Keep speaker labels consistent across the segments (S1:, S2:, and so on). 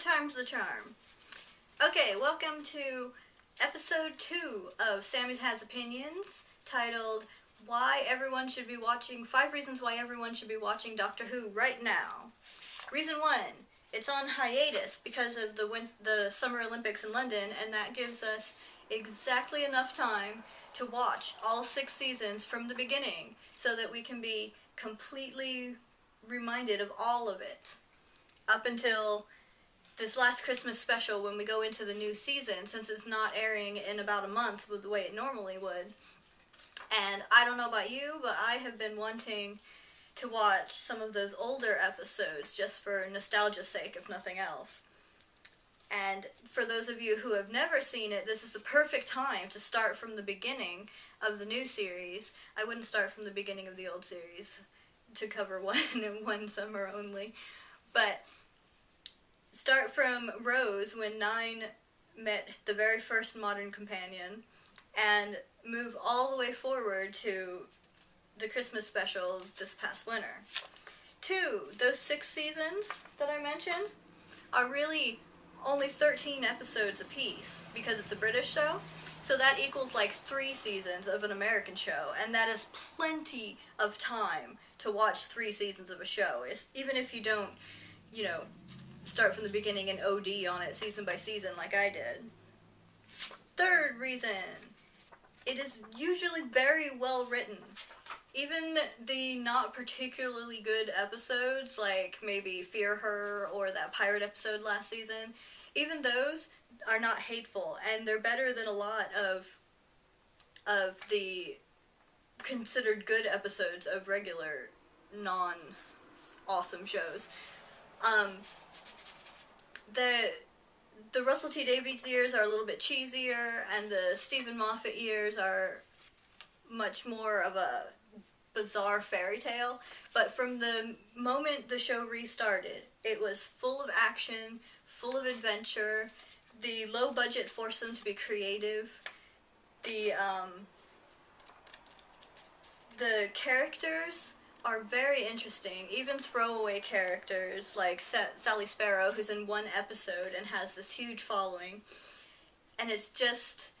S1: time's the charm. Okay, welcome to episode 2 of Sammy's Has Opinions, titled Why Everyone Should Be Watching 5 Reasons Why Everyone Should Be Watching Doctor Who Right Now. Reason 1, it's on hiatus because of the Summer Olympics in London, and that gives us exactly enough time to watch all 6 seasons from the beginning so that we can be completely reminded of all of it up until this last Christmas special when we go into the new season, since it's not airing in about a month with the way it normally would. And I don't know about you, but I have been wanting to watch some of those older episodes just for nostalgia's sake, if nothing else. And for those of you who have never seen it, this is the perfect time to start from the beginning of the new series. I wouldn't start from the beginning of the old series to cover one summer only, but start from Rose when 9 met the very first modern companion, and move all the way forward to the Christmas special this past winter. 2, those 6 seasons that I mentioned are really only 13 episodes apiece because it's a British show, so that equals like 3 seasons of an American show, and that is plenty of time to watch 3 seasons of a show, even if you don't, start from the beginning and OD on it season by season like I did. 3rd reason, it is usually very well written. Even the not particularly good episodes, like maybe Fear Her or that pirate episode last season, even those are not hateful, and they're better than a lot of the considered good episodes of regular non-awesome shows. The Russell T Davies years are a little bit cheesier, and the Stephen Moffat years are much more of a bizarre fairy tale. But from the moment the show restarted, it was full of action, full of adventure. The low budget forced them to be creative. The characters are very interesting, even throwaway characters like Sally Sparrow, who's in 1 episode and has this huge following. And it's just,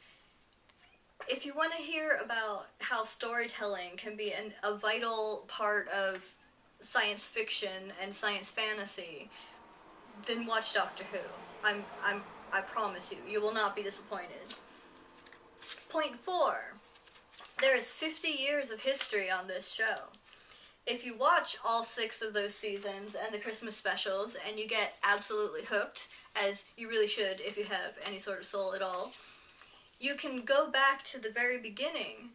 S1: if you want to hear about how storytelling can be a vital part of science fiction and science fantasy, then watch Doctor Who. I promise you, you will not be disappointed. Point 4, there is 50 years of history on this show. If you watch all 6 of those seasons and the Christmas specials and you get absolutely hooked, as you really should if you have any sort of soul at all, you can go back to the very beginning,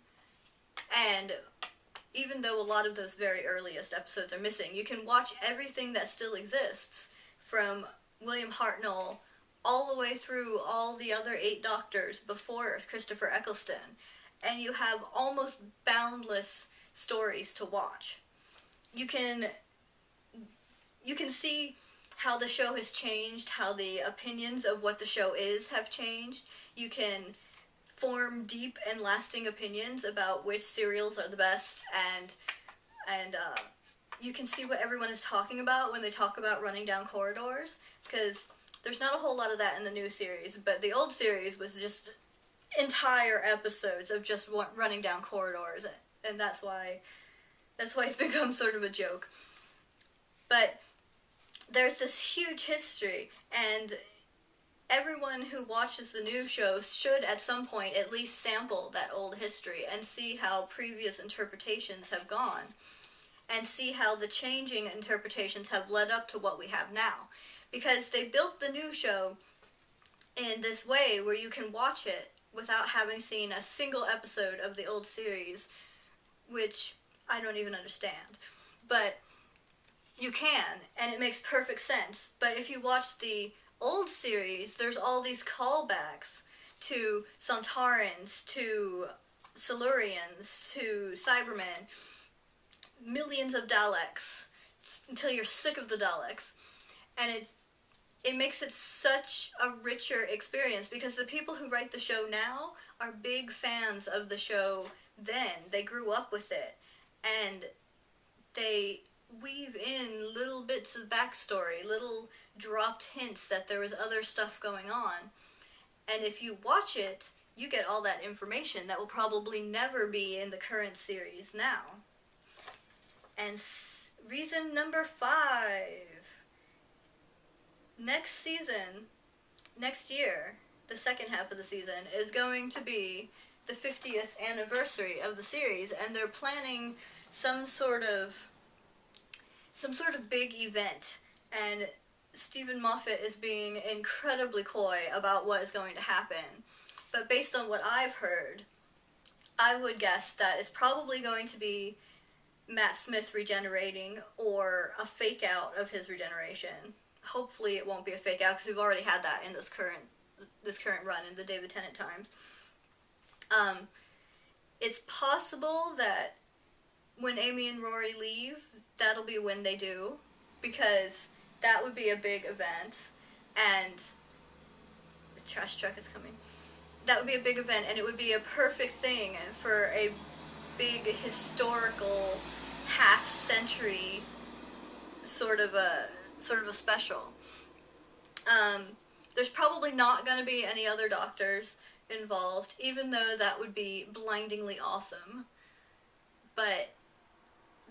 S1: and even though a lot of those very earliest episodes are missing, you can watch everything that still exists, from William Hartnell all the way through all the other 8 Doctors before Christopher Eccleston, and you have almost boundless stories to watch. You can see how the show has changed, how the opinions of what the show is have changed. You can form deep and lasting opinions about which serials are the best, and you can see what everyone is talking about when they talk about running down corridors, because there's not a whole lot of that in the new series, but the old series was just entire episodes of just running down corridors, and that's why it's become sort of a joke. But there's this huge history, and everyone who watches the new show should at some point at least sample that old history and see how previous interpretations have gone, and see how the changing interpretations have led up to what we have now. Because they built the new show in this way where you can watch it without having seen a single episode of the old series, which I don't even understand. But you can, and it makes perfect sense. But if you watch the old series, there's all these callbacks to Sontarans, to Silurians, to Cybermen, millions of Daleks, until you're sick of the Daleks. And it makes it such a richer experience, because the people who write the show now are big fans of the show then. They grew up with it, and they weave in little bits of backstory, little dropped hints that there was other stuff going on. And if you watch it, you get all that information that will probably never be in the current series now. And reason number 5. Next season, next year, the second half of the season, is going to be the 50th anniversary of the series, and they're planning some sort of big event, and Stephen Moffat is being incredibly coy about what is going to happen. But based on what I've heard, I would guess that it's probably going to be Matt Smith regenerating, or a fake out of his regeneration. Hopefully it won't be a fake out, because we've already had that in this current run in the David Tennant times. It's possible that when Amy and Rory leave, that'll be when they do, because that would be a big event, and the trash truck is coming. That would be a big event, and it would be a perfect thing for a big historical half-century sort of a special. There's probably not going to be any other doctors involved, even though that would be blindingly awesome. But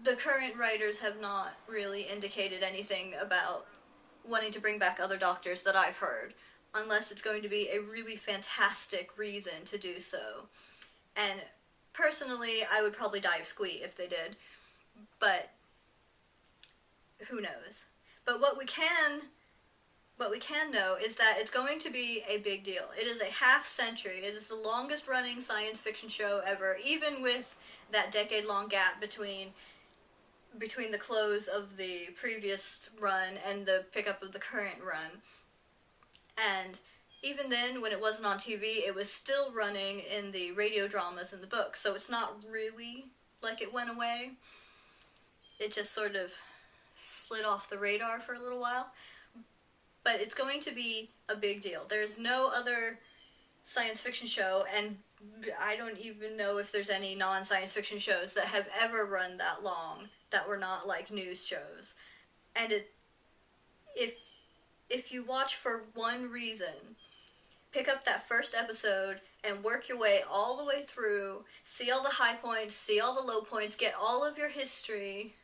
S1: the current writers have not really indicated anything about wanting to bring back other doctors that I've heard, unless it's going to be a really fantastic reason to do so. And personally, I would probably die of squeak if they did, but who knows. But what we can know is that it's going to be a big deal. It is a half-century. It is the longest running science fiction show ever, even with that decade-long gap between the close of the previous run and the pickup of the current run. And even then, when it wasn't on TV, it was still running in the radio dramas and the books, so it's not really like it went away. It just sort of slid off the radar for a little while. But it's going to be a big deal. There's no other science fiction show, and I don't even know if there's any non-science fiction shows that have ever run that long that were not like news shows. And if you watch for one reason, pick up that first episode and work your way all the way through, see all the high points, see all the low points, get all of your history,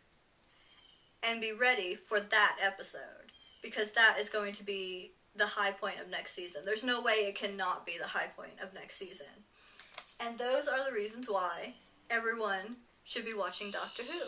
S1: and be ready for that episode, because that is going to be the high point of next season. There's no way it cannot be the high point of next season. And those are the reasons why everyone should be watching Doctor Who.